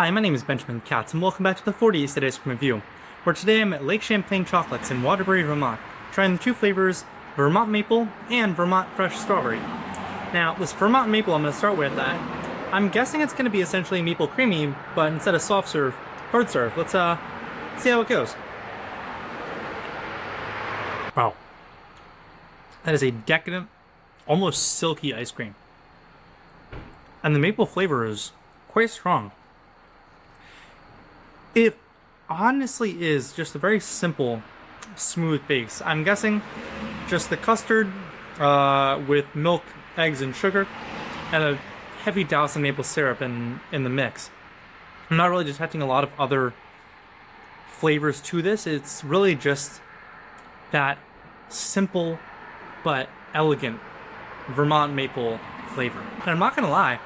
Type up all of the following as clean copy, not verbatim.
Hi, my name is Benjamin Katz, and welcome back to the 40th Ice Cream Review, where today I'm at Lake Champlain Chocolates in Waterbury, Vermont, trying the two flavors, Vermont Maple and Vermont Fresh Strawberry. Now, this Vermont Maple I'm going to start with, I'm guessing it's going to be essentially maple creamy, but instead of soft serve, hard serve. Let's see how it goes. Wow. That is a decadent, almost silky ice cream. And the maple flavor is quite strong. It honestly is just a very simple, smooth base. I'm guessing just the custard with milk, eggs, and sugar, and a heavy douse of maple syrup in the mix. I'm not really detecting a lot of other flavors to this. It's really just that simple but elegant Vermont maple flavor. And I'm not gonna lie,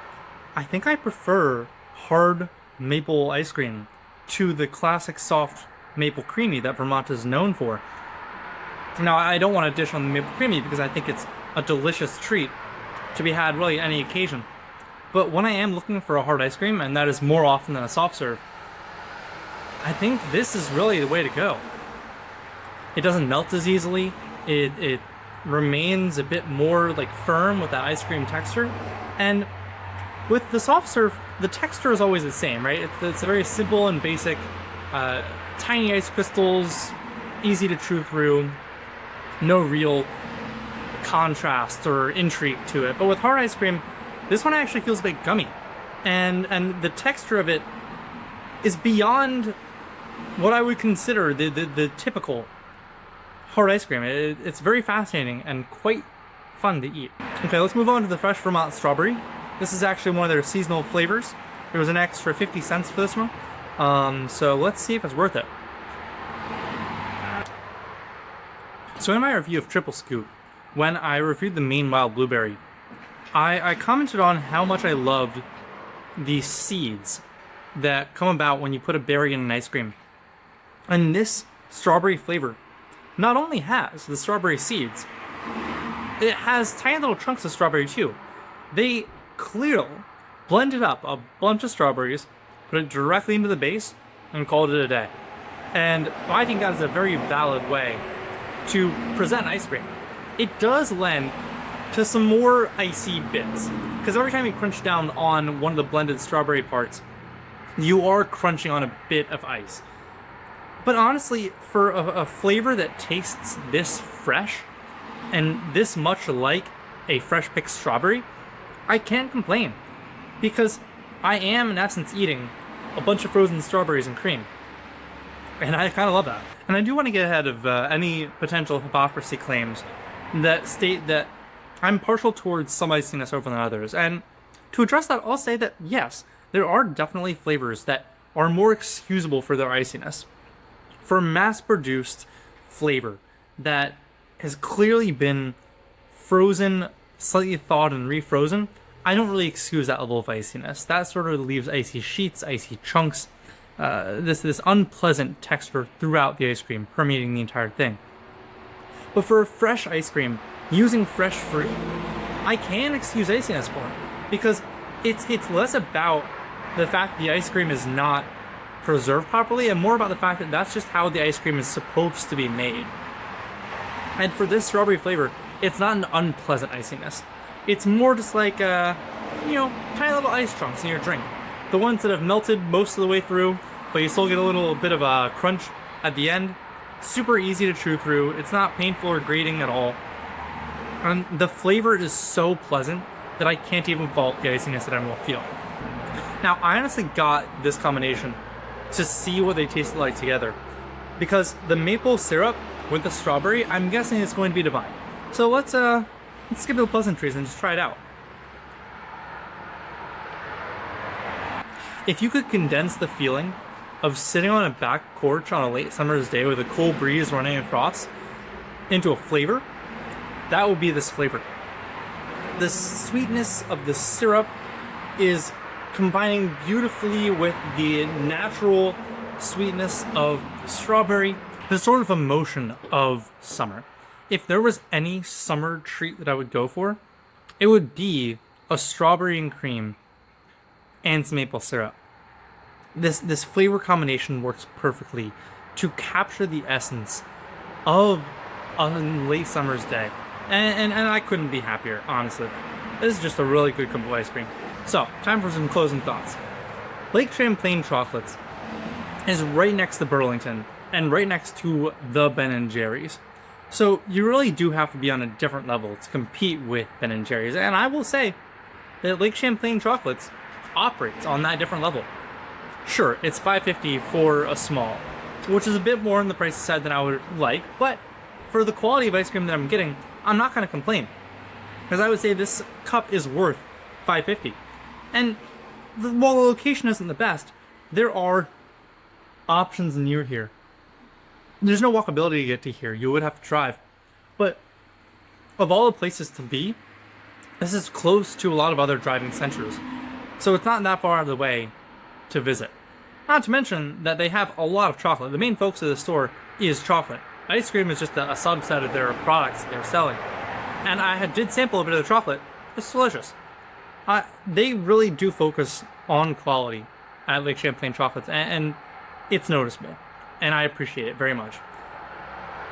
I think I prefer hard maple ice cream to the classic soft maple creamy that Vermont is known for. Now, I don't want to dish on the maple creamy because I think it's a delicious treat to be had really any occasion. But when I am looking for a hard ice cream, and that is more often than a soft serve, I think this is really the way to go. It doesn't melt as easily. It remains a bit more like firm with that ice cream texture. And with the soft serve, the texture is always the same, right? It's a very simple and basic, tiny ice crystals, easy to chew through, no real contrast or intrigue to it. But with hard ice cream, this one actually feels a bit gummy. And the texture of it is beyond what I would consider the typical hard ice cream. It's very fascinating and quite fun to eat. Okay, let's move on to the fresh Vermont strawberry. This is actually one of their seasonal flavors. There was an extra 50 cents for this one. So let's see if it's worth it. So in my review of Triple Scoop, when I reviewed the Maine Wild Blueberry, I commented on how much I loved the seeds that come about when you put a berry in an ice cream. And this strawberry flavor not only has the strawberry seeds, it has tiny little chunks of strawberry too. They clearly blended up a bunch of strawberries, put it directly into the base, and called it a day. And I think that is a very valid way to present ice cream. It does lend to some more icy bits, because every time you crunch down on one of the blended strawberry parts, you are crunching on a bit of ice. But honestly, for a flavor that tastes this fresh, and this much like a fresh picked strawberry, I can't complain, because I am in essence eating a bunch of frozen strawberries and cream. And I kind of love that. And I do want to get ahead of any potential hypocrisy claims that state that I'm partial towards some iciness over than others. And to address that, I'll say that yes, there are definitely flavors that are more excusable for their iciness. For mass-produced flavor that has clearly been frozen, slightly thawed and refrozen, I don't really excuse that level of iciness. That sort of leaves icy sheets, icy chunks, this unpleasant texture throughout the ice cream, permeating the entire thing. But for a fresh ice cream, using fresh fruit, I can excuse iciness for it, because it's less about the fact the ice cream is not preserved properly, and more about the fact that that's just how the ice cream is supposed to be made. And for this strawberry flavor, it's not an unpleasant iciness. It's more just like, tiny little ice chunks in your drink. The ones that have melted most of the way through, but you still get a little bit of a crunch at the end. Super easy to chew through. It's not painful or grating at all. And the flavor is so pleasant that I can't even fault the iciness that I'm feeling. Now, I honestly got this combination to see what they tasted like together, because the maple syrup with the strawberry, I'm guessing it's going to be divine. So let's skip the pleasantries and just try it out. If you could condense the feeling of sitting on a back porch on a late summer's day with a cool breeze running across into a flavor, that would be this flavor. The sweetness of the syrup is combining beautifully with the natural sweetness of strawberry, the sort of emotion of summer. If there was any summer treat that I would go for, it would be a strawberry and cream and some maple syrup. This flavor combination works perfectly to capture the essence of a late summer's day. And I couldn't be happier, honestly. This is just a really good cup of ice cream. So, time for some closing thoughts. Lake Champlain Chocolates is right next to Burlington and right next to the Ben & Jerry's. So you really do have to be on a different level to compete with Ben & Jerry's. And I will say that Lake Champlain Chocolates operates on that different level. Sure, it's $5.50 for a small, which is a bit more on the price side than I would like, but for the quality of ice cream that I'm getting, I'm not going to complain. Because I would say this cup is worth $5.50. And while the location isn't the best, there are options near here. There's no walkability to get to here. You would have to drive. But of all the places to be, this is close to a lot of other driving centers. So it's not that far out of the way to visit. Not to mention that they have a lot of chocolate. The main focus of the store is chocolate. Ice cream is just a subset of their products they're selling. And I did sample a bit of the chocolate. It's delicious. They really do focus on quality at Lake Champlain Chocolates, and it's noticeable. And I appreciate it very much.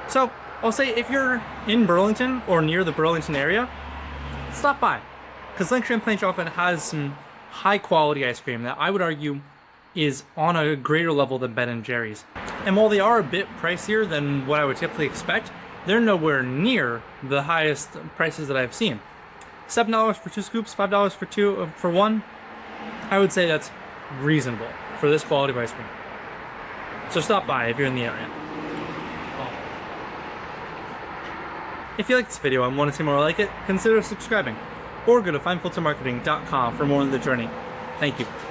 So, I'll say if you're in Burlington or near the Burlington area, stop by. Because Lake Champlain Chocolate has some high quality ice cream that I would argue is on a greater level than Ben & Jerry's. And while they are a bit pricier than what I would typically expect, they're nowhere near the highest prices that I've seen. $7 for 2 scoops, $5 for one. I would say that's reasonable for this quality of ice cream. So stop by if you're in the area. If you like this video and want to see more like it, consider subscribing. Or go to findfiltermarketing.com for more on the journey. Thank you.